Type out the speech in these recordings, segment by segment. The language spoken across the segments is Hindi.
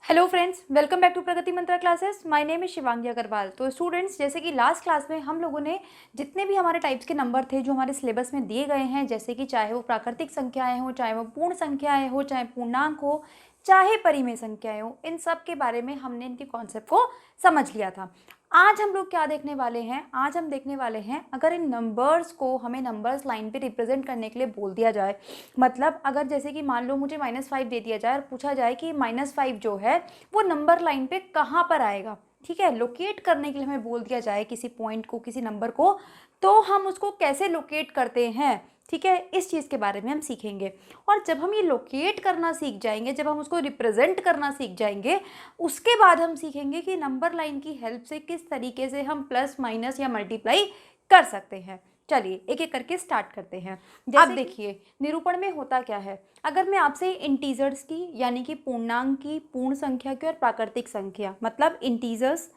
Hello friends, welcome back to Pragati Mantra classes. My name is Shivangi Agarwal. तो स्टूडेंट्स, जैसे कि लास्ट क्लास में हम लोगों ने जितने भी हमारे टाइप्स के नंबर थे जो हमारे सिलेबस में दिए गए हैं, जैसे कि चाहे वो प्राकृतिक संख्याएं हो, चाहे वो पूर्ण संख्याएं हो, चाहे पूर्णांक हो, चाहे परिमेय संख्याएं हो, इन सब के बारे में हमने इनके कॉन्सेप्ट को समझ लिया था। आज हम लोग क्या देखने वाले हैं? आज हम देखने वाले हैं, अगर इन नंबर्स को हमें नंबर्स लाइन पे रिप्रेजेंट करने के लिए बोल दिया जाए, मतलब अगर जैसे कि मान लो मुझे -5 दे दिया जाए और पूछा जाए कि -5 जो है वो नंबर लाइन पे कहाँ पर आएगा, ठीक है, लोकेट करने के लिए हमें बोल दिया जाए किसी पॉइंट को, किसी नंबर को, तो हम उसको कैसे लोकेट करते हैं, ठीक है, इस चीज़ के बारे में हम सीखेंगे। और जब हम ये लोकेट करना सीख जाएंगे, जब हम उसको रिप्रेजेंट करना सीख जाएंगे, उसके बाद हम सीखेंगे कि नंबर लाइन की हेल्प से किस तरीके से हम प्लस माइनस या मल्टीप्लाई कर सकते हैं। चलिए एक एक करके स्टार्ट करते हैं। अब देखिए निरूपण में होता क्या है। अगर मैं आपसे इंटीजर्स की यानी कि पूर्णांक की, पूर्ण संख्या की और प्राकृतिक संख्या, मतलब इंटीजर्स,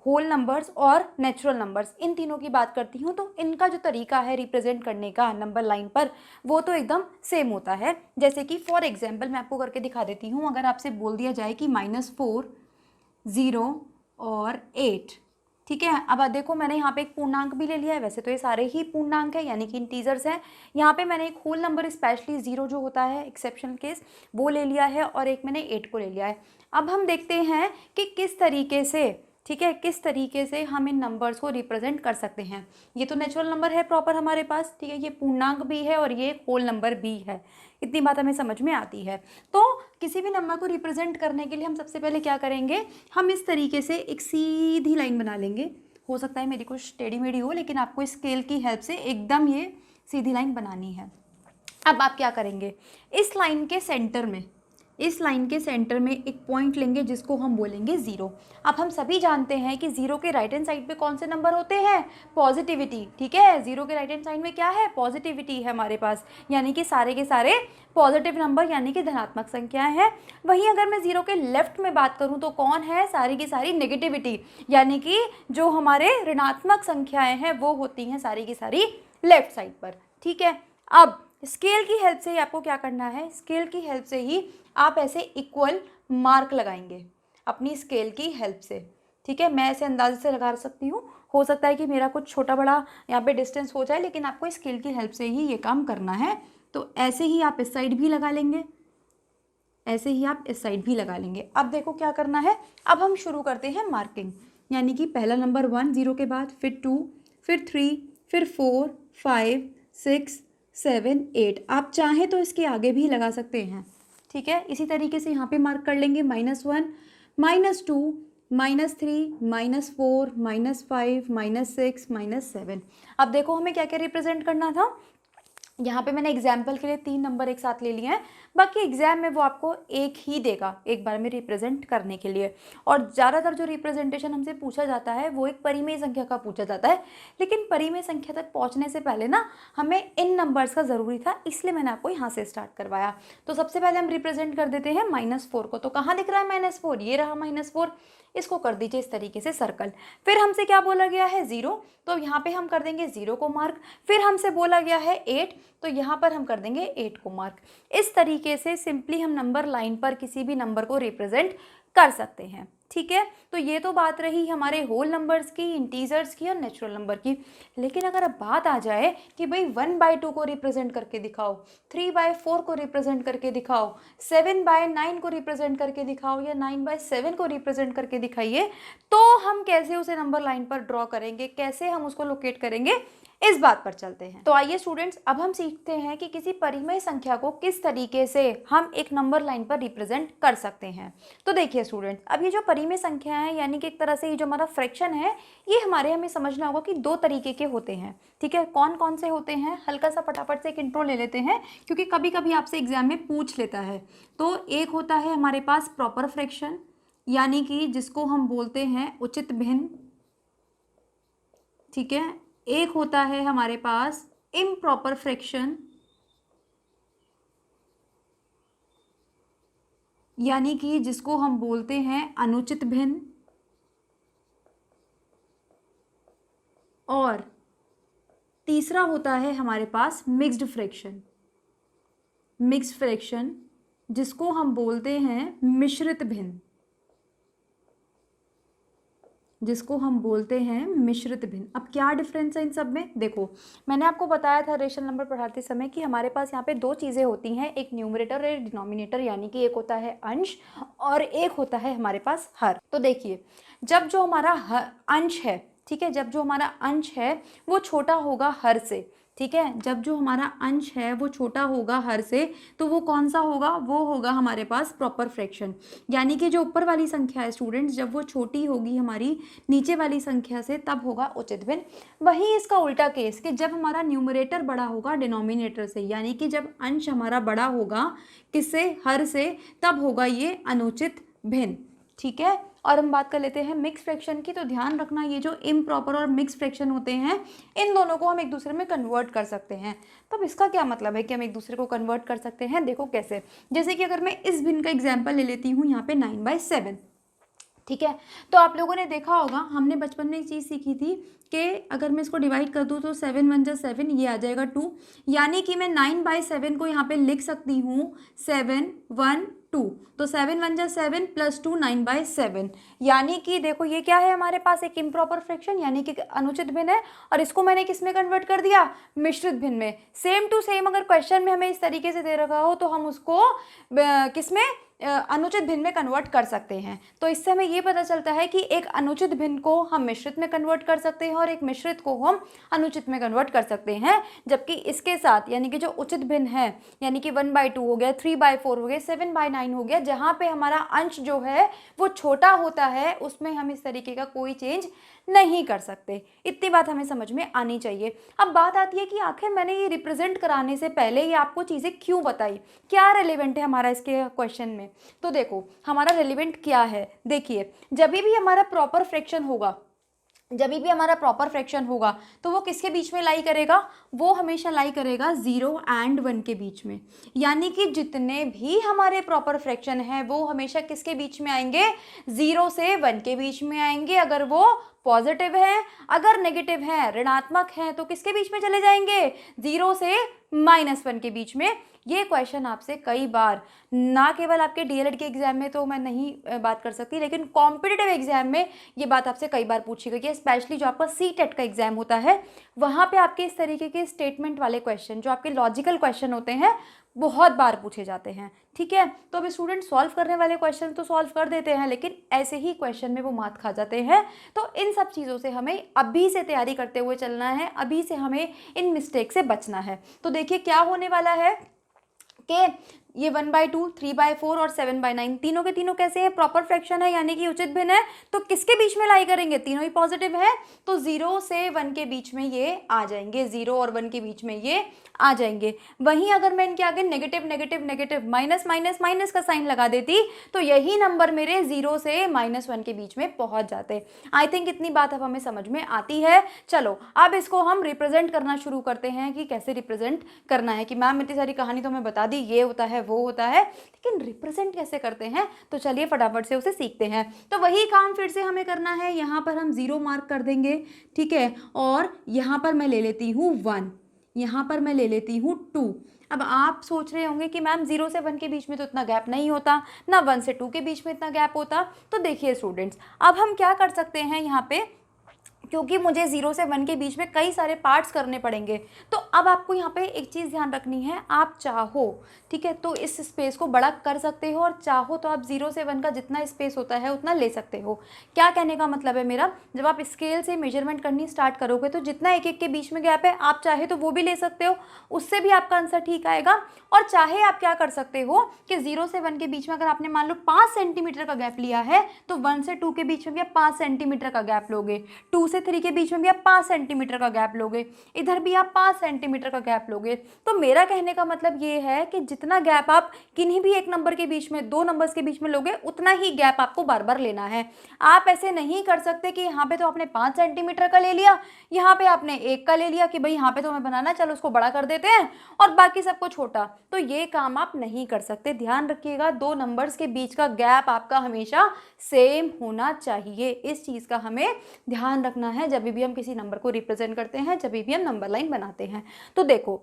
होल नंबर्स और नेचुरल नंबर्स, इन तीनों की बात करती हूँ, तो इनका जो तरीका है रिप्रेजेंट करने का नंबर लाइन पर, वो तो एकदम सेम होता है। जैसे कि फॉर एग्जाम्पल मैं आपको करके दिखा देती हूँ। अगर आपसे बोल दिया जाए कि -4, 0 और 8, ठीक है। अब देखो मैंने यहाँ पे एक पूर्णांक भी ले लिया है, वैसे तो ये सारे ही पूर्णांक है यानी कि इंटीजर्स हैं। यहाँ पे मैंने एक होल नंबर, स्पेशली 0 जो होता है एक्सेप्शनल केस, वो ले लिया है, और एक मैंने 8 को ले लिया है। अब हम देखते हैं कि किस तरीके से, ठीक है, किस तरीके से हम इन नंबर्स को रिप्रेजेंट कर सकते हैं। ये तो नेचुरल नंबर है प्रॉपर हमारे पास, ठीक है, ये पूर्णांक भी है और ये होल नंबर भी है। इतनी बात हमें समझ में आती है। तो किसी भी नंबर को रिप्रेजेंट करने के लिए हम सबसे पहले क्या करेंगे, हम इस तरीके से एक सीधी लाइन बना लेंगे। हो सकता है मेरी कुछ टेढ़ी मेढ़ी हो, लेकिन आपको स्केल की हेल्प से एकदम ये सीधी लाइन बनानी है। अब आप क्या करेंगे, इस लाइन के सेंटर में, इस लाइन के सेंटर में एक पॉइंट लेंगे जिसको हम बोलेंगे 0। अब हम सभी जानते हैं कि 0 के राइट हैंड साइड पे कौन से नंबर होते हैं? पॉजिटिविटी, ठीक है। 0 के राइट हैंड साइड में क्या है? पॉजिटिविटी है हमारे पास, यानी कि सारे के सारे पॉजिटिव नंबर यानी कि धनात्मक संख्याएं हैं। वहीं अगर मैं 0 के लेफ्ट में बात करूं तो कौन है? सारी की सारी नेगेटिविटी, यानी कि जो हमारे ऋणात्मक संख्याएं हैं वो होती हैं सारी की सारी लेफ्ट साइड पर, ठीक है। अब स्केल की हेल्प से ही आपको क्या करना है, स्केल की हेल्प से ही आप ऐसे इक्वल मार्क लगाएंगे अपनी स्केल की हेल्प से, ठीक है। मैं ऐसे अंदाजे से लगा सकती हूँ, हो सकता है कि मेरा कुछ छोटा बड़ा यहाँ पे डिस्टेंस हो जाए, लेकिन आपको स्केल की हेल्प से ही ये काम करना है। तो ऐसे ही आप इस साइड भी लगा लेंगे, ऐसे ही आप इस साइड भी लगा लेंगे। अब देखो क्या करना है, अब हम शुरू करते हैं मार्किंग, यानी कि पहला नंबर 1 0 के बाद, फिर 2, फिर 3, फिर 4, 5, 6, 7, 8। आप चाहें तो इसके आगे भी लगा सकते हैं, ठीक है। इसी तरीके से यहाँ पे मार्क कर लेंगे -1, -2, -3, -4, -5, -6, -7। अब देखो हमें क्या क्या रिप्रेजेंट करना था। यहाँ पे मैंने एग्जाम्पल के लिए 3 नंबर एक साथ ले लिए हैं, बाकी एग्जाम में वो आपको एक ही देगा एक बार में रिप्रेजेंट करने के लिए। और ज़्यादातर जो रिप्रेजेंटेशन हमसे पूछा जाता है वो एक परिमेय संख्या का पूछा जाता है, लेकिन परिमेय संख्या तक पहुँचने से पहले ना हमें इन नंबर्स का ज़रूरी था, इसलिए मैंने आपको यहाँ से स्टार्ट करवाया। तो सबसे पहले हम रिप्रेजेंट कर देते हैं -4 को। तो कहाँ दिख रहा है -4? ये रहा -4, इसको कर दीजिए इस तरीके से सर्कल। फिर हमसे क्या बोला गया है? 0, तो यहाँ पे हम कर देंगे 0 को मार्क। फिर हमसे बोला गया है 8, तो यहाँ पर हम कर देंगे 8 को मार्क। इस तरीके से सिंपली हम नंबर लाइन पर किसी भी नंबर को रिप्रेजेंट कर सकते हैं, ठीक है। तो ये तो बात रही हमारे होल नंबर्स की, इंटीजर्स की और नेचुरल नंबर की। लेकिन अगर अब बात आ जाए कि भाई 1/2 को रिप्रेजेंट करके दिखाओ, 3/4 को रिप्रेजेंट करके दिखाओ, 7/9 को रिप्रेजेंट करके दिखाओ, या 9/7 को रिप्रेजेंट करके दिखाइए, तो हम कैसे उसे नंबर लाइन पर ड्रॉ करेंगे, कैसे हम उसको लोकेट करेंगे, इस बात पर चलते हैं। तो आइए स्टूडेंट्स, अब हम सीखते हैं कि किसी परिमेय संख्या को किस तरीके से हम एक नंबर लाइन पर रिप्रेजेंट कर सकते हैं। तो देखिए स्टूडेंट्स, अब ये जो परिमेय संख्या है, यानी कि एक तरह से ये जो हमारा फ्रैक्शन है, ये हमें समझना होगा कि 2 तरीके के होते हैं, ठीक है। कौन कौन से होते हैं, हल्का सा फटाफट से एक इंट्रो ले लेते हैं, क्योंकि कभी कभी आपसे एग्जाम में पूछ लेता है। तो एक होता है हमारे पास प्रॉपर फ्रैक्शन, यानी कि जिसको हम बोलते हैं उचित भिन्न, ठीक है। एक होता है हमारे पास इम्प्रॉपर फ्रैक्शन, यानी कि जिसको हम बोलते हैं अनुचित भिन्न। और तीसरा होता है हमारे पास मिक्स्ड फ्रैक्शन, मिक्स्ड फ्रैक्शन, जिसको हम बोलते हैं मिश्रित भिन्न, जिसको हम बोलते हैं मिश्रित भिन्न। अब क्या डिफरेंस है इन सब में? देखो, मैंने आपको बताया था रेशनल नंबर पढ़ाते समय कि हमारे पास यहाँ पे दो चीज़ें होती हैं, एक न्यूमरेटर और एक डिनोमिनेटर, यानी कि एक होता है अंश और एक होता है हमारे पास हर। तो देखिए, जब जो हमारा अंश है, ठीक है, जब जो हमारा अंश है वो छोटा होगा हर से, ठीक है, जब जो हमारा अंश है वो छोटा होगा हर से, तो वो कौन सा होगा? वो होगा हमारे पास प्रॉपर फ्रैक्शन। यानी कि जो ऊपर वाली संख्या है स्टूडेंट्स, जब वो छोटी होगी हमारी नीचे वाली संख्या से, तब होगा उचित भिन्न। वहीं इसका उल्टा केस कि जब हमारा न्यूमरेटर बड़ा होगा डिनोमिनेटर से, यानी कि जब अंश हमारा बड़ा होगा किससे? हर से, तब होगा ये अनुचित भिन्न, ठीक है। और हम बात कर लेते हैं मिक्स फ्रैक्शन की। तो ध्यान रखना, ये जो इम्प्रॉपर और मिक्स फ्रैक्शन होते हैं, इन दोनों को हम एक दूसरे में कन्वर्ट कर सकते हैं। तो अब इसका क्या मतलब है कि हम एक दूसरे को कन्वर्ट कर सकते हैं? देखो कैसे। जैसे कि अगर मैं इस भिन्न का एग्जाम्पल ले लेती हूँ यहाँ पे 9/7, ठीक है। तो आप लोगों ने देखा होगा, हमने बचपन में एक चीज़ सीखी थी कि अगर मैं इसको डिवाइड कर दूँ तो 7 1 जा 7, ये आ जाएगा 2, यानी कि मैं 9/7 को यहाँ पे लिख सकती हूँ 7 1 2। तो 7 1 जा 7 प्लस 2 9/7, यानी कि देखो ये क्या है हमारे पास? एक इम्प्रॉपर फ्रैक्शन, यानी कि अनुचित भिन्न है, और इसको मैंने किस में कन्वर्ट कर दिया? मिश्रित भिन्न में। सेम टू सेम अगर क्वेश्चन में हमें इस तरीके से दे रखा हो तो हम उसको किस में? अनुचित भिन्न में कन्वर्ट कर सकते हैं। तो इससे हमें ये पता चलता है कि एक अनुचित भिन्न को हम मिश्रित में कन्वर्ट कर सकते हैं और एक मिश्रित को हम अनुचित में कन्वर्ट कर सकते हैं। जबकि इसके साथ, यानी कि जो उचित भिन्न है, यानी कि 1/2 हो गया, 3/4 हो गया, 7/9 हो गया, जहाँ पे हमारा अंश जो है वो छोटा होता है, उसमें हम इस तरीके का कोई चेंज नहीं कर सकते। इतनी बात हमें समझ में आनी चाहिए। अब बात आती है कि आखिर मैंने ये रिप्रेजेंट कराने से पहले ये आपको चीज़ें क्यों बताई, क्या रेलेवेंट है हमारा इसके क्वेश्चन में? तो देखो, हमारा रेलेवेंट क्या है। देखिए, जब भी हमारा प्रॉपर फ्रैक्शन होगा, जब भी हमारा प्रॉपर फ्रैक्शन होगा, तो वो किसके बीच में लाई करेगा? वो हमेशा लाई करेगा 0 एंड 1 के बीच में। यानी कि जितने भी हमारे प्रॉपर फ्रैक्शन है वो हमेशा किसके बीच में आएंगे? 0 से 1 के बीच में आएंगे। अगर वो पॉजिटिव है, अगर नेगेटिव है, ऋणात्मक है, तो किसके बीच में चले जाएंगे? 0 से -1 के बीच में। ये क्वेश्चन आपसे कई बार, ना केवल आपके डीएलएड के एग्जाम में तो मैं नहीं बात कर सकती, लेकिन कॉम्पिटिटिव एग्जाम में ये बात आपसे कई बार पूछी गई है। स्पेशली जो आपका सीटेट का एग्जाम होता है, वहाँ पे आपके इस तरीके के स्टेटमेंट वाले क्वेश्चन, जो आपके लॉजिकल क्वेश्चन होते हैं, बहुत बार पूछे जाते हैं, ठीक है। तो अभी स्टूडेंट सॉल्व करने वाले क्वेश्चन तो सॉल्व कर देते हैं, लेकिन ऐसे ही क्वेश्चन में वो मात खा जाते हैं। तो इन सब चीज़ों से हमें अभी से तैयारी करते हुए चलना है, अभी से हमें इन मिस्टेक से बचना है। तो देखिए क्या होने वाला है कि ये 1/2, 3/4 और 7/9 तीनों के तीनों कैसे हैं? प्रॉपर फ्रैक्शन है, यानी कि उचित भिन्न है। तो किसके बीच में लाई करेंगे? तीनों ही पॉजिटिव है, तो 0 से 1 के बीच में ये आ जाएंगे, 0 और 1 के बीच में ये आ जाएंगे। वहीं अगर मैं इनके आगे negative negative negative minus minus minus का साइन लगा देती, तो यही नंबर मेरे 0 से -1 के बीच में पहुंच जाते। आई थिंक इतनी बात अब हमें समझ में आती है। चलो अब इसको हम रिप्रेजेंट करना शुरू करते हैं कि कैसे रिप्रेजेंट करना है। कि मैम इतनी सारी कहानी तो हमें बता दी, ये होता है वो होता है, लेकिन रिप्रेजेंट कैसे करते हैं? तो चलिए फटाफट से उसे सीखते हैं। तो वही काम फिर से हमें करना है। यहाँ पर हम 0 मार्क कर देंगे, ठीक है, और यहाँ पर मैं ले लेती हूँ 1, यहाँ पर मैं ले लेती हूँ 2। अब आप सोच रहे होंगे कि मैम 0 से 1 के बीच में तो इतना गैप नहीं होता, ना 1 से 2 के बीच में इतना गैप होता। तो देखिए स्टूडेंट्स, अब हम क्या कर सकते हैं यहाँ पे, क्योंकि मुझे 0 से 1 के बीच में कई सारे पार्ट्स करने पड़ेंगे, तो अब आपको यहाँ पे एक चीज़ ध्यान रखनी है। आप चाहो, ठीक है, तो इस स्पेस को बड़ा कर सकते हो, और चाहो तो आप 0 से 1 का जितना स्पेस होता है उतना ले सकते हो। क्या कहने का मतलब है मेरा? जब आप स्केल से मेजरमेंट करनी स्टार्ट करोगे तो जितना एक एक के बीच में गैप है, आप चाहे तो वो भी ले सकते हो, उससे भी आपका आंसर ठीक आएगा। और चाहे आप क्या कर सकते हो कि 0 से 1 के बीच में अगर आपने मान लो 5 सेंटीमीटर का गैप लिया है, तो 1 से 2 के बीच में भी आप 5 सेंटीमीटर का गैप लोगे, 2 से 3 के बीच में भी आप 5 सेंटीमीटर का गैप लोगे, इधर भी आप 5 सेंटीमीटर का गैप लोगे। तो मेरा कहने का मतलब ये है कि जितना गैप आप किन्हीं भी एक नंबर के बीच में, दो नंबर्स के बीच में लोगे, उतना ही गैप आपको बार बार लेना है। आप ऐसे नहीं कर सकते कि यहाँ पे तो आपने 5 सेंटीमीटर का ले लिया, यहाँ पे आपने 1 का ले लिया कि भाई यहाँ पे तो हमें बनाना है, चलो उसको बड़ा कर देते हैं और बाकी सबको छोटा। तो ये काम आप नहीं कर सकते। ध्यान रखिएगा, दो नंबर्स के बीच का गैप आपका हमेशा सेम होना चाहिए। इस चीज़ का हमें ध्यान रखना है जब भी हम किसी नंबर को रिप्रेजेंट करते हैं, जब भी हम नंबर लाइन बनाते हैं। तो देखो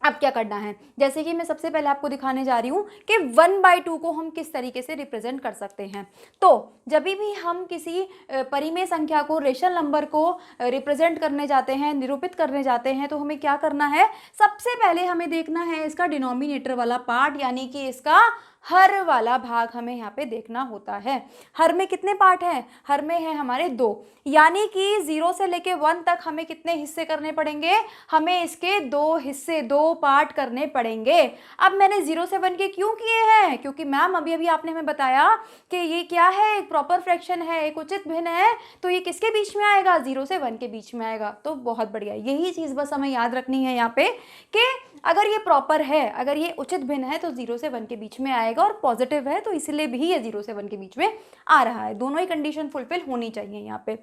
अब क्या करना है, जैसे कि मैं सबसे पहले आपको दिखाने जा रही हूँ कि 1/2 को हम किस तरीके से रिप्रेजेंट कर सकते हैं। तो जब भी हम किसी परिमेय संख्या को, रेशनल नंबर को रिप्रेजेंट करने जाते हैं, निरूपित करने जाते हैं, तो हमें क्या करना है, सबसे पहले हमें देखना है इसका डिनोमिनेटर वाला पार्ट, यानी कि इसका हर वाला भाग हमें यहाँ पे देखना होता है। हर में कितने पार्ट हैं, हर में है हमारे 2, यानी कि 0 से लेके 1 तक हमें कितने हिस्से करने पड़ेंगे, हमें इसके 2 हिस्से, 2 पार्ट करने पड़ेंगे। अब मैंने 0 से 1 के क्यों किए हैं, क्योंकि मैम अभी अभी आपने हमें बताया कि ये क्या है, एक प्रॉपर फ्रैक्शन है, एक उचित भिन्न है, तो ये किसके बीच में आएगा, 0 से 1 के बीच में आएगा। तो बहुत बढ़िया, यही चीज़ बस हमें याद रखनी है यहाँ पे कि अगर ये प्रॉपर है, अगर ये उचित भिन्न है तो 0 से 1 के बीच में आएगा, और पॉजिटिव है तो इसलिए भी ये 0 से 1 के बीच में आ रहा है। दोनों ही कंडीशन फुलफिल होनी चाहिए यहाँ पे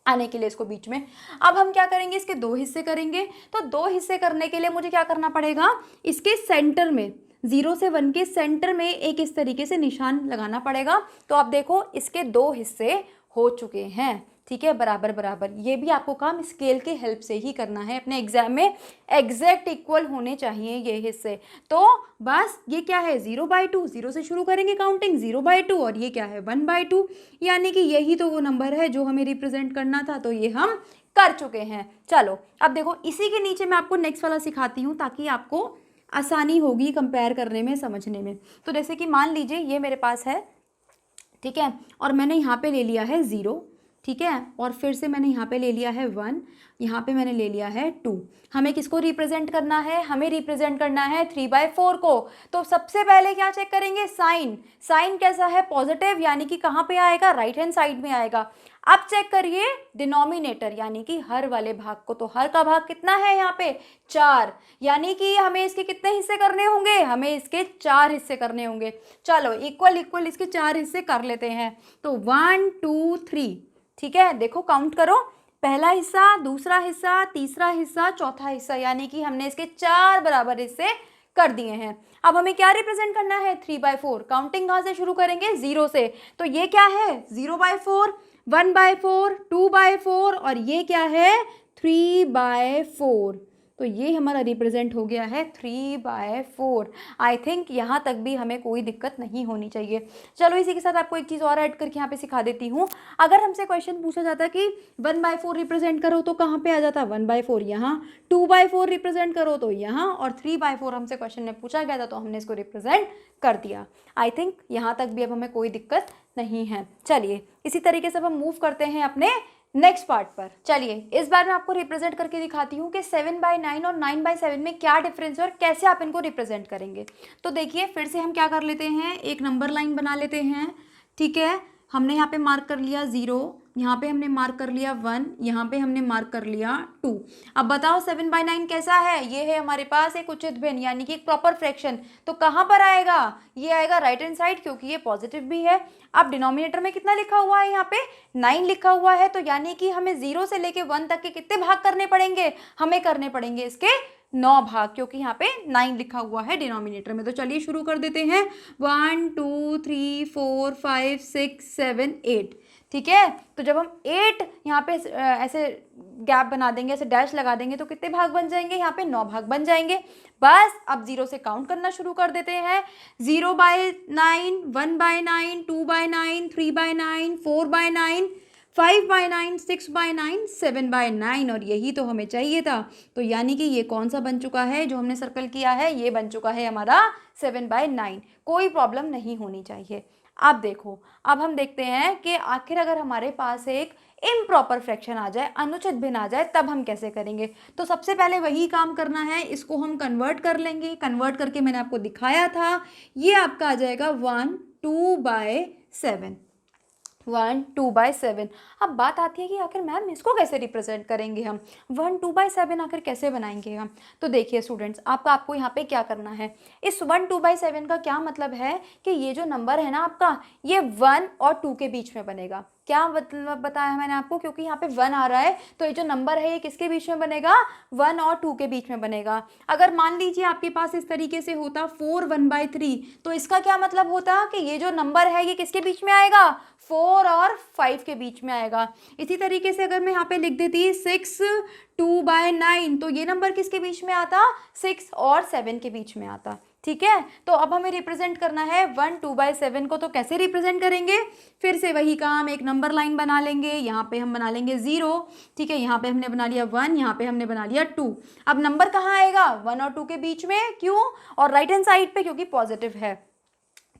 आने के लिए इसको बीच में। अब हम क्या करेंगे, इसके 2 हिस्से करेंगे। तो 2 हिस्से करने के लिए मुझे क्या करना पड़ेगा, इसके सेंटर में, 0 से 1 के सेंटर में एक इस तरीके से निशान लगाना पड़ेगा। तो आप देखो इसके 2 हिस्से हो चुके हैं, ठीक है, बराबर बराबर। ये भी आपको काम स्केल के हेल्प से ही करना है, अपने एग्जाम में एग्जैक्ट इक्वल होने चाहिए ये हिस्से। तो बस ये क्या है, 0/2, 0 से शुरू करेंगे काउंटिंग, 0/2, और ये क्या है 1/2, यानी कि यही तो वो नंबर है जो हमें रिप्रेजेंट करना था, तो ये हम कर चुके हैं। चलो अब देखो इसी के नीचे मैं आपको नेक्स्ट वाला सिखाती हूँ ताकि आपको आसानी होगी कंपेयर करने में, समझने में। तो जैसे कि मान लीजिए ये मेरे पास है, ठीक है, और मैंने यहाँ पे ले लिया है 0, ठीक है, और फिर से मैंने यहाँ पे ले लिया है 1, यहाँ पे मैंने ले लिया है 2। हमें किसको रिप्रेजेंट करना है, हमें रिप्रेजेंट करना है 3/4 को। तो सबसे पहले क्या चेक करेंगे, साइन, साइन कैसा है, पॉजिटिव, यानी कि कहाँ पे आएगा, राइट हैंड साइड में आएगा। अब चेक करिए डिनोमिनेटर, यानी कि हर वाले भाग को। तो हर का भाग कितना है यहाँ पे, 4, यानी कि हमें इसके कितने हिस्से करने होंगे, हमें इसके 4 हिस्से करने होंगे। चलो इक्वल इक्वल इसके 4 हिस्से कर लेते हैं। तो 1 2 3, ठीक है, देखो काउंट करो, पहला हिस्सा, दूसरा हिस्सा, तीसरा हिस्सा, चौथा हिस्सा, यानी कि हमने इसके 4 बराबर हिस्से कर दिए हैं। अब हमें क्या रिप्रेजेंट करना है, 3/4। काउंटिंग कहाँ से शुरू करेंगे, 0 से। तो ये क्या है, 0/4, 1/4, 2/4, और ये क्या है 3/4। तो ये हमारा रिप्रेजेंट हो गया है 3/4। आई थिंक यहाँ तक भी हमें कोई दिक्कत नहीं होनी चाहिए। चलो इसी के साथ आपको एक चीज़ और ऐड करके यहाँ पे सिखा देती हूँ। अगर हमसे क्वेश्चन पूछा जाता कि 1/4 रिप्रेजेंट करो तो कहाँ पे आ जाता, 1/4 यहाँ, 2/4 रिप्रेजेंट करो तो यहाँ, और 3/4 हमसे क्वेश्चन में पूछा गया था तो हमने इसको रिप्रेजेंट कर दिया। आई थिंक यहाँ तक भी अब हमें कोई दिक्कत नहीं है। चलिए इसी तरीके से अब हम मूव करते हैं अपने नेक्स्ट पार्ट पर। चलिए इस बार मैं आपको रिप्रेजेंट करके दिखाती हूँ कि 7/9 और 9/7 में क्या डिफरेंस है और कैसे आप इनको रिप्रेजेंट करेंगे। तो देखिए फिर से हम क्या कर लेते हैं, एक नंबर लाइन बना लेते हैं, ठीक है। हमने यहाँ पे मार्क कर लिया 0, यहाँ पे हमने मार्क कर लिया 1, यहाँ पे हमने मार्क कर लिया 2। अब बताओ 7/9 कैसा है, ये है हमारे पास एक उचित भिन्न, यानी कि एक प्रॉपर फ्रैक्शन। तो कहाँ पर आएगा, ये आएगा राइट हैंड साइड, क्योंकि ये पॉजिटिव भी है। अब डिनोमिनेटर में कितना लिखा हुआ है, यहाँ पे 9 लिखा हुआ है, तो यानी कि हमें 0 से लेके 1 तक के कितने भाग करने पड़ेंगे, हमें करने पड़ेंगे इसके 9 भाग, क्योंकि यहाँ पे 9 लिखा हुआ है डिनोमिनेटर में। तो चलिए शुरू कर देते हैं, 1 2 3 4 5 6 7 8, ठीक है। तो जब हम 8 यहाँ पे ऐसे गैप बना देंगे, ऐसे डैश लगा देंगे, तो कितने भाग बन जाएंगे, यहाँ पे 9 भाग बन जाएंगे। बस अब 0 से काउंट करना शुरू कर देते हैं, 0/9, 1/9, 2/9, 3/9, 4/9, 5/9, 6/9, 7/9, और यही तो हमें चाहिए था। तो यानी कि ये कौन सा बन चुका है, जो हमने सर्कल किया है, ये बन चुका है हमारा 7/9। कोई प्रॉब्लम नहीं होनी चाहिए। अब देखो, अब हम देखते हैं कि आखिर अगर हमारे पास एक इम्प्रॉपर फ्रैक्शन आ जाए, अनुचित भिन्न आ जाए, तब हम कैसे करेंगे। तो सबसे पहले वही काम करना है, इसको हम कन्वर्ट कर लेंगे। कन्वर्ट करके मैंने आपको दिखाया था, ये आपका आ जाएगा 1 2/7, 1 2/7। अब बात आती है कि आखिर मैम इसको कैसे रिप्रेजेंट करेंगे, हम 1 2/7 आखिर कैसे बनाएंगे हम। तो देखिए स्टूडेंट्स, आपको यहाँ पे क्या करना है, इस 1 2/7 का क्या मतलब है कि ये जो नंबर है ना आपका, ये 1 और 2 के बीच में बनेगा। क्या मतलब बताया मैंने आपको, क्योंकि यहाँ पे 1 आ रहा है तो ये जो नंबर है ये किसके बीच में बनेगा, 1 और 2 के बीच में बनेगा। अगर मान लीजिए आपके पास इस तरीके से होता 4 1/3, तो इसका क्या मतलब होता कि ये जो नंबर है ये किसके बीच में आएगा, 4 और 5 के बीच में आएगा। इसी तरीके से अगर मैं यहाँ पे लिख देती 6 2/9, तो ये नंबर किसके बीच में आता, 6 और 7 के बीच में आता। ठीक है, तो अब हमें रिप्रेजेंट करना है 1 2/7 को, तो कैसे रिप्रेजेंट करेंगे, फिर से वही काम, एक नंबर लाइन बना लेंगे, यहाँ पे हम बना लेंगे 0, ठीक है, यहाँ पे हमने बना लिया 1, यहाँ पे हमने बना लिया 2। अब नंबर कहाँ आएगा, 1 और 2 के बीच में, क्यों, और राइट हैंड साइड पे क्योंकि पॉजिटिव है।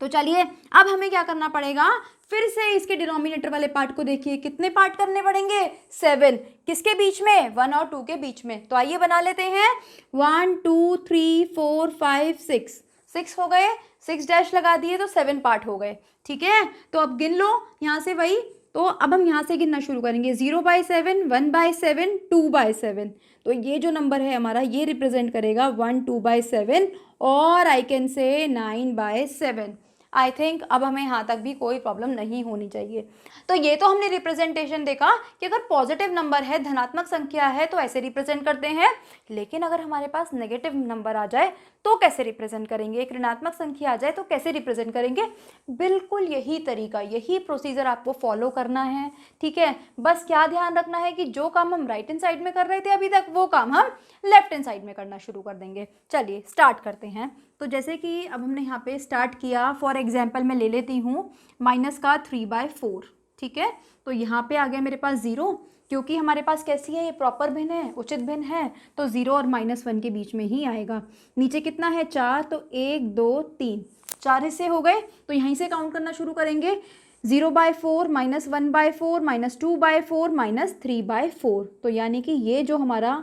तो चलिए अब हमें क्या करना पड़ेगा, फिर से इसके डिनोमिनेटर वाले पार्ट को देखिए, कितने पार्ट करने पड़ेंगे, 7, किसके बीच में, 1 और 2 के बीच में। तो आइए बना लेते हैं, 1 2 3 4 5 6 हो गए, 6 डैश लगा दिए तो 7 पार्ट हो गए। ठीक है, तो अब गिन लो यहाँ से वही, तो अब हम यहाँ से गिनना शुरू करेंगे, 0/7 1/7 2/7। तो ये जो नंबर है हमारा ये रिप्रेजेंट करेगा 1 2/7 और I can say 9/7। I think अब हमें यहाँ तक भी कोई प्रॉब्लम नहीं होनी चाहिए। तो ये तो हमने रिप्रेजेंटेशन देखा कि अगर पॉजिटिव नंबर है, धनात्मक संख्या है तो ऐसे रिप्रेजेंट करते हैं, लेकिन अगर हमारे पास नेगेटिव नंबर आ जाए तो कैसे रिप्रेजेंट करेंगे, एक ऋणात्मक संख्या आ जाए तो कैसे रिप्रेजेंट करेंगे। बिल्कुल यही तरीका, यही प्रोसीजर आपको फॉलो करना है। ठीक है, बस क्या ध्यान रखना है कि जो काम हम राइट हैंड साइड में कर रहे थे अभी तक, वो काम हम लेफ्ट हैंड साइड में करना शुरू कर देंगे। चलिए स्टार्ट करते हैं। तो जैसे कि अब हमने यहाँ पे स्टार्ट किया, फॉर एग्जाम्पल मैं ले लेती हूँ माइनस का 3/4। ठीक है, तो यहाँ पे आ गया मेरे पास 0, क्योंकि हमारे पास कैसी है, ये प्रॉपर भिन्न है, उचित भिन्न है, तो 0 और -1 के बीच में ही आएगा। नीचे कितना है 4, तो 1 2 3 4 हिस्से हो गए, तो यहीं से काउंट करना शुरू करेंगे, 0/4 -1/4 -2/4 -3/4। तो यानी कि ये जो हमारा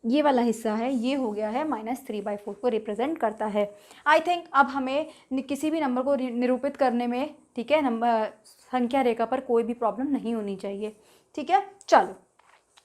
ये वाला हिस्सा है ये हो गया है -3/4 को रिप्रेजेंट करता है। आई थिंक अब हमें किसी भी नंबर को निरूपित करने में, ठीक है, नंबर संख्या रेखा पर कोई भी प्रॉब्लम नहीं होनी चाहिए। ठीक है, चलो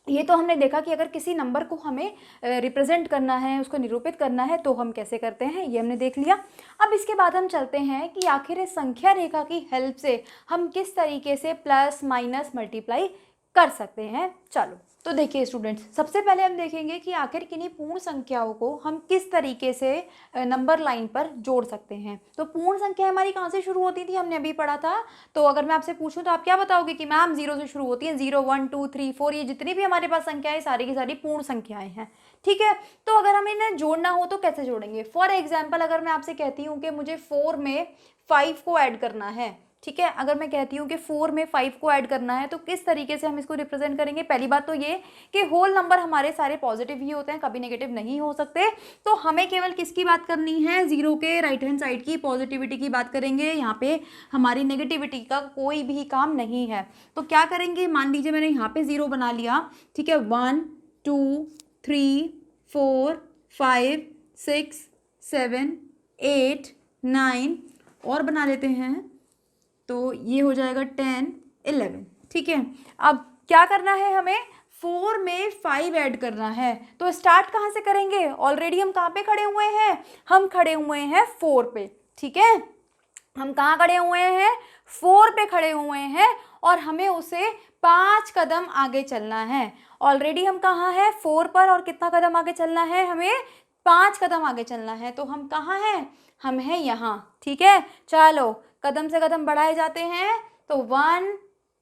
ये तो हमने देखा कि अगर किसी नंबर को हमें रिप्रेजेंट करना है, उसको निरूपित करना है तो हम कैसे करते हैं, ये हमने देख लिया। अब इसके बाद हम चलते हैं कि आखिर इस संख्या रेखा की हेल्प से हम किस तरीके से प्लस माइनस मल्टीप्लाई कर सकते हैं। चलो तो देखिए स्टूडेंट्स, सबसे पहले हम देखेंगे कि आखिर किन्हीं पूर्ण संख्याओं को हम किस तरीके से नंबर लाइन पर जोड़ सकते हैं। तो पूर्ण संख्या हमारी कहाँ से शुरू होती थी, हमने अभी पढ़ा था। तो अगर मैं आपसे पूछूं तो आप क्या बताओगे कि मैम 0 से शुरू होती है, 0 1 2 3 4, ये जितनी भी हमारे पास संख्याएं सारी की सारी पूर्ण संख्याएं हैं। ठीक है, तो अगर हमें इन्हें जोड़ना हो तो कैसे जोड़ेंगे। फॉर एग्जाम्पल अगर मैं आपसे कहती हूँ कि मुझे 4 में 5 को ऐड करना है, ठीक है, अगर मैं कहती हूँ कि 4 में 5 को ऐड करना है तो किस तरीके से हम इसको रिप्रेजेंट करेंगे। पहली बात तो ये कि होल नंबर हमारे सारे पॉजिटिव ही होते हैं, कभी नेगेटिव नहीं हो सकते। तो हमें केवल किसकी बात करनी है, 0 के राइट हैंड साइड की पॉजिटिविटी की बात करेंगे। यहाँ पे हमारी नेगेटिविटी का कोई भी काम नहीं है। तो क्या करेंगे, मान लीजिए मैंने यहाँ पे 0 बना लिया, ठीक है, 1 2 3 4 5 6 7 8 9 और बना लेते हैं, तो ये हो जाएगा 10 11। ठीक है, अब क्या करना है, हमें 4 में 5 ऐड करना है। तो स्टार्ट कहाँ से करेंगे, ऑलरेडी हम कहाँ पे खड़े हुए हैं, हम खड़े हुए हैं 4 पे। ठीक है, हम कहाँ खड़े हुए हैं, 4 पे खड़े हुए हैं और हमें उसे 5 कदम आगे चलना है। ऑलरेडी हम कहाँ हैं, 4 पर, और कितना कदम आगे चलना है, हमें 5 कदम आगे चलना है। तो हम कहाँ हैं, हम हैं यहाँ। ठीक है, चलो कदम से कदम बढ़ाए जाते हैं, तो 1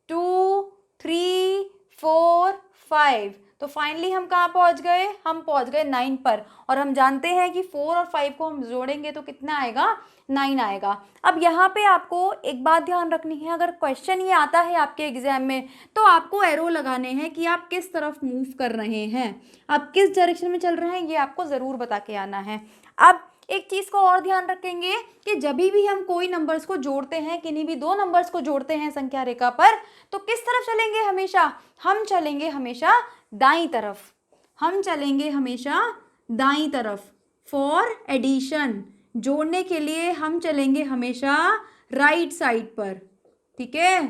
2 3 4 5, तो फाइनली हम कहाँ पहुँच गए, हम पहुँच गए 9 पर। और हम जानते हैं कि 4 और 5 को हम जोड़ेंगे तो कितना आएगा, 9 आएगा। अब यहाँ पे आपको एक बात ध्यान रखनी है, अगर क्वेश्चन ये आता है आपके एग्जाम में तो आपको एरो लगाने हैं कि आप किस तरफ मूव कर रहे हैं, आप किस डायरेक्शन में चल रहे हैं, ये आपको ज़रूर बता के आना है। अब एक चीज़ को और ध्यान रखेंगे कि जब भी हम कोई नंबर्स को जोड़ते हैं, किन्हीं भी दो नंबर्स को जोड़ते हैं संख्या रेखा पर, तो किस तरफ चलेंगे, हमेशा हम चलेंगे हमेशा दाईं तरफ, हम चलेंगे हमेशा दाईं तरफ। फॉर एडिशन, जोड़ने के लिए हम चलेंगे हमेशा राइट साइड पर। ठीक है,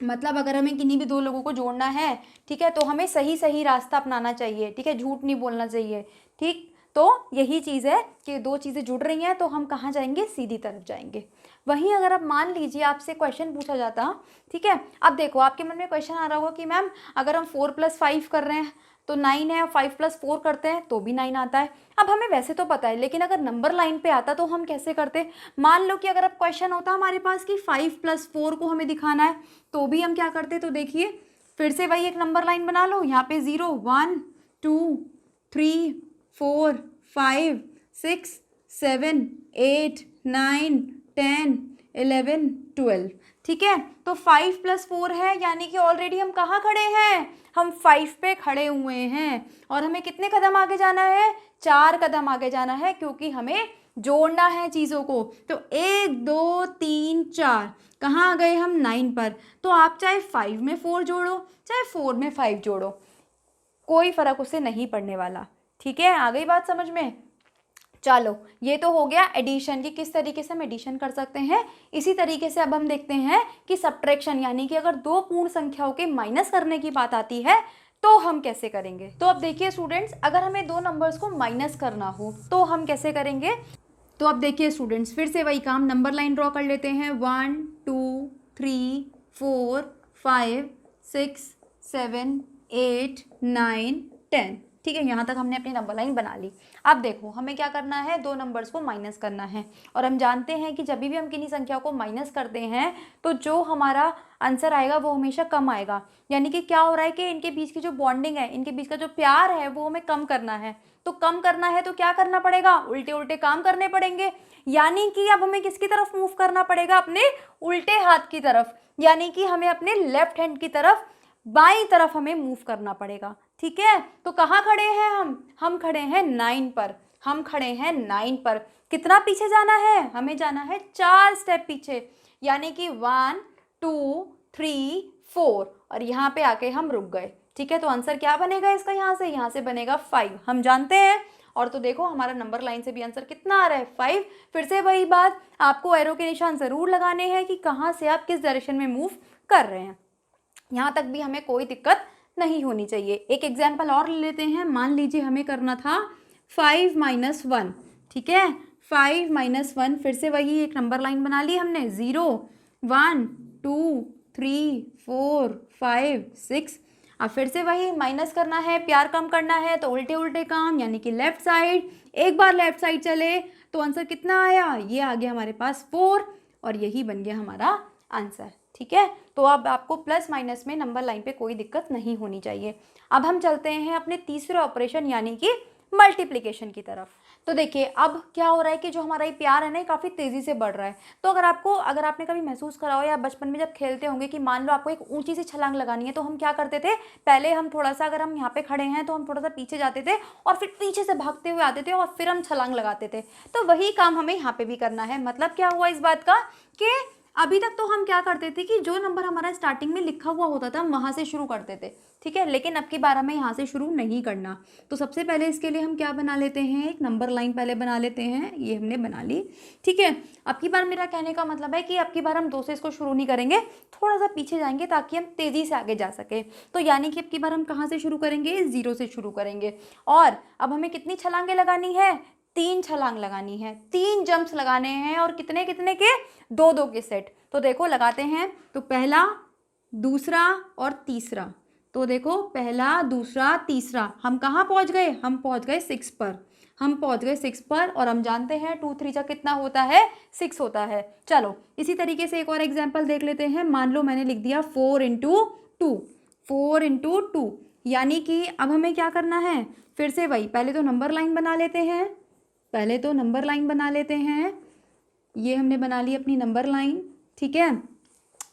मतलब अगर हमें किन्हीं भी दो लोगों को जोड़ना है, ठीक है, तो हमें सही सही रास्ता अपनाना चाहिए। ठीक है, झूठ नहीं बोलना चाहिए। ठीक, तो यही चीज़ है कि दो चीज़ें जुड़ रही हैं तो हम कहाँ जाएंगे, सीधी तरफ जाएंगे। वहीं अगर आप मान लीजिए आपसे क्वेश्चन पूछा जाता, ठीक है, अब देखो आपके मन में क्वेश्चन आ रहा होगा कि मैम अगर हम 4 + 5 कर रहे हैं तो 9 है, और 5 + 4 करते हैं तो भी 9 आता है। अब हमें वैसे तो पता है, लेकिन अगर नंबर लाइन पे आता तो हम कैसे करते। मान लो कि अगर अब क्वेश्चन होता हमारे पास कि 5 + 4 को हमें दिखाना है तो भी हम क्या करते। तो देखिए फिर से वही एक नंबर लाइन बना लो, यहाँ पे 0 1 2 3 4 5 6 7 8 9 10 11 12, ठीक है। तो 5 + 4 है, यानी कि ऑलरेडी हम कहाँ खड़े हैं, हम 5 पे खड़े हुए हैं। और हमें कितने कदम आगे जाना है, 4 कदम आगे जाना है, क्योंकि हमें जोड़ना है चीज़ों को। तो 1 2 3 4 कहाँ आ गए हम, 9 पर। तो आप चाहे 5 में 4 जोड़ो चाहे 4 में 5 जोड़ो, कोई फ़र्क उससे नहीं पड़ने वाला, ठीक है। आ गई बात समझ में। चलो ये तो हो गया एडिशन की, किस तरीके से हम एडिशन कर सकते हैं। इसी तरीके से अब हम देखते हैं कि सब्ट्रैक्शन, यानी कि अगर दो पूर्ण संख्याओं के माइनस करने की बात आती है तो हम कैसे करेंगे। तो अब देखिए स्टूडेंट्स, अगर हमें दो नंबर्स को माइनस करना हो तो हम कैसे करेंगे। तो अब देखिए स्टूडेंट्स, फिर से वही काम, नंबर लाइन ड्रॉ कर लेते हैं। 1 2 3 4 5 6 7 8 9 10, ठीक है। यहाँ तक हमने अपनी नंबर लाइन बना ली। अब देखो हमें क्या करना है, दो नंबर्स को माइनस करना है। और हम जानते हैं कि जब भी हम किन्हीं संख्या को माइनस करते हैं तो जो हमारा आंसर आएगा वो हमेशा कम आएगा। यानी कि क्या हो रहा है कि इनके बीच की जो बॉन्डिंग है, इनके बीच का जो प्यार है वो हमें कम करना है। तो कम करना है तो क्या करना पड़ेगा, उल्टे उल्टे काम करने पड़ेंगे। यानी कि अब हमें किसकी तरफ मूव करना पड़ेगा, अपने उल्टे हाथ की तरफ। यानी कि हमें अपने लेफ्ट हैंड की तरफ, बाईं तरफ हमें मूव करना पड़ेगा, ठीक है। तो कहाँ खड़े हैं हम खड़े हैं 9 पर, हम खड़े हैं 9 पर। कितना पीछे जाना है, हमें जाना है 4 स्टेप पीछे, यानी कि 1 2 3 4, और यहाँ पे आके हम रुक गए, ठीक है। तो आंसर क्या बनेगा इसका, यहाँ से बनेगा 5, हम जानते हैं। और तो देखो हमारा नंबर लाइन से भी आंसर कितना आ रहा है, 5। फिर से वही बात, आपको एरो के निशान ज़रूर लगाने हैं कि कहाँ से आप किस डायरेक्शन में मूव कर रहे हैं। यहाँ तक भी हमें कोई दिक्कत नहीं होनी चाहिए। एक एग्जाम्पल और ले लेते हैं। मान लीजिए हमें करना था 5 - 1, ठीक है। 5 - 1, फिर से वही एक नंबर लाइन बना ली हमने। 0 1 2 3 4 5 6। अब फिर से वही माइनस करना है, प्यार कम करना है, तो उल्टे उल्टे काम, यानी कि लेफ्ट साइड। एक बार लेफ्ट साइड चले तो आंसर कितना आया, ये आ गया हमारे पास 4, और यही बन गया हमारा आंसर, ठीक है। तो अब आपको प्लस माइनस में नंबर लाइन पे कोई दिक्कत नहीं होनी चाहिए। अब हम चलते हैं अपने तीसरे ऑपरेशन यानी कि मल्टीप्लिकेशन की तरफ। तो देखिए अब क्या हो रहा है कि जो हमारा ये प्यार है ना, काफ़ी तेज़ी से बढ़ रहा है। तो अगर आपने कभी महसूस करा हो या बचपन में जब खेलते होंगे कि मान लो आपको एक ऊंची सी छलांग लगानी है, तो हम क्या करते थे, पहले हम थोड़ा सा, अगर हम यहाँ पे खड़े हैं तो हम थोड़ा सा पीछे जाते थे और फिर पीछे से भागते हुए आते थे और फिर हम छलांग लगाते थे। तो वही काम हमें यहाँ पे भी करना है। मतलब क्या हुआ इस बात का कि अभी तक तो हम क्या करते थे कि जो नंबर हमारा स्टार्टिंग में लिखा हुआ होता था हम वहाँ से शुरू करते थे, ठीक है। लेकिन अब की बार हमें यहाँ से शुरू नहीं करना। तो सबसे पहले इसके लिए हम क्या बना लेते हैं, एक नंबर लाइन पहले बना लेते हैं। ये हमने बना ली, ठीक है। अब की बार मेरा कहने का मतलब है कि अब की बार हम 2 से इसको शुरू नहीं करेंगे, थोड़ा सा पीछे जाएंगे ताकि हम तेज़ी से आगे जा सके। तो यानी कि अब की बार हम कहाँ से शुरू करेंगे, 0 से शुरू करेंगे। और अब हमें कितनी छलांगे लगानी है, 3 छलांग लगानी है, 3 जंप्स लगाने हैं। और कितने कितने के, 2-2 के सेट। तो देखो लगाते हैं, तो पहला दूसरा और तीसरा। तो देखो पहला दूसरा तीसरा, हम कहाँ पहुँच गए, हम पहुँच गए 6 पर, हम पहुँच गए 6 पर। और हम जानते हैं 2 3 जा कितना होता है, 6 होता है। चलो इसी तरीके से एक और एग्जाम्पल देख लेते हैं। मान लो मैंने लिख दिया 4 × 2, 4 × 2, यानी कि अब हमें क्या करना है, फिर से वही, पहले तो नंबर लाइन बना लेते हैं, पहले तो नंबर लाइन बना लेते हैं। ये हमने बना ली अपनी नंबर लाइन, ठीक है।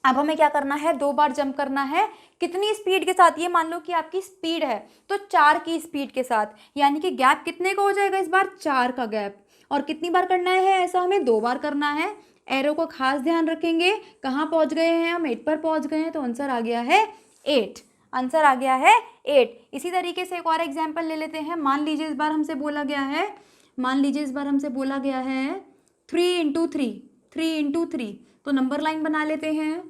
अब हमें क्या करना है, 2 बार जंप करना है। कितनी स्पीड के साथ, ये मान लो कि आपकी स्पीड है तो 4 की स्पीड के साथ, यानी कि गैप कितने का हो जाएगा इस बार, 4 का गैप। और कितनी बार करना है ऐसा, हमें 2 बार करना है। एरो को खास ध्यान रखेंगे, कहाँ पहुँच गए हैं हम, 8 पर पहुँच गए हैं। तो आंसर आ गया है 8, आंसर आ गया है 8। इसी तरीके से एक और एग्जाम्पल ले लेते हैं। मान लीजिए इस बार हमसे बोला गया है, 3 × 3, 3 × 3। तो नंबर लाइन बना लेते हैं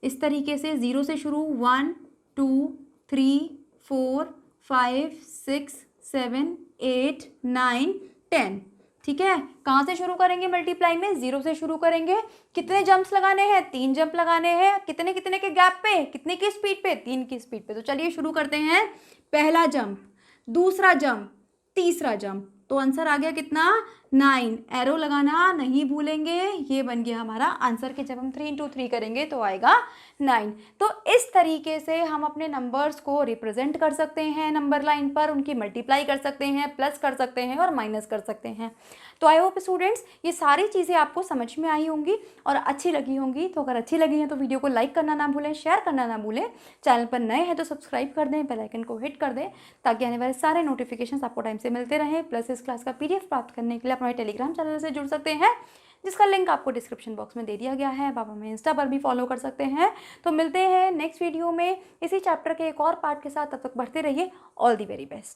इस तरीके से, 0 से शुरू, 1 2 3 4 5 6 7 8 9 10। ठीक है, कहाँ से शुरू करेंगे मल्टीप्लाई में? 0 से शुरू करेंगे। कितने जंप्स लगाने हैं? 3 जंप लगाने हैं। कितने कितने के गैप पे? कितने की स्पीड पे? 3 की स्पीड पे। तो चलिए शुरू करते हैं। पहला जंप, दूसरा जंप, तीसरा जंप। तो आंसर आ गया कितना? 9। एरो लगाना नहीं भूलेंगे। ये बन गया हमारा आंसर कि जब हम 3 इंटू 3 करेंगे तो आएगा 9। तो इस तरीके से हम अपने नंबर्स को रिप्रेजेंट कर सकते हैं नंबर लाइन पर, उनकी मल्टीप्लाई कर सकते हैं, प्लस कर सकते हैं और माइनस कर सकते हैं। तो आई होप स्टूडेंट्स ये सारी चीज़ें आपको समझ में आई होंगी और अच्छी लगी होंगी। तो अगर अच्छी लगी हैं तो वीडियो को लाइक करना ना भूलें, शेयर करना ना भूलें। चैनल पर नए हैं तो सब्सक्राइब कर दें, बेल आइकन को हिट कर दें ताकि आने वाले सारे नोटिफिकेशंस आपको टाइम से मिलते रहें। प्लस इस क्लास का PDF प्राप्त करने के लिए अपने टेलीग्राम चैनल से जुड़ सकते हैं, जिसका लिंक आपको डिस्क्रिप्शन बॉक्स में दे दिया गया है। आप हमें इंस्टा पर भी फॉलो कर सकते हैं। तो मिलते हैं नेक्स्ट वीडियो में इसी चैप्टर के एक और पार्ट के साथ। तब तक पढ़ते रहिए। All the very best.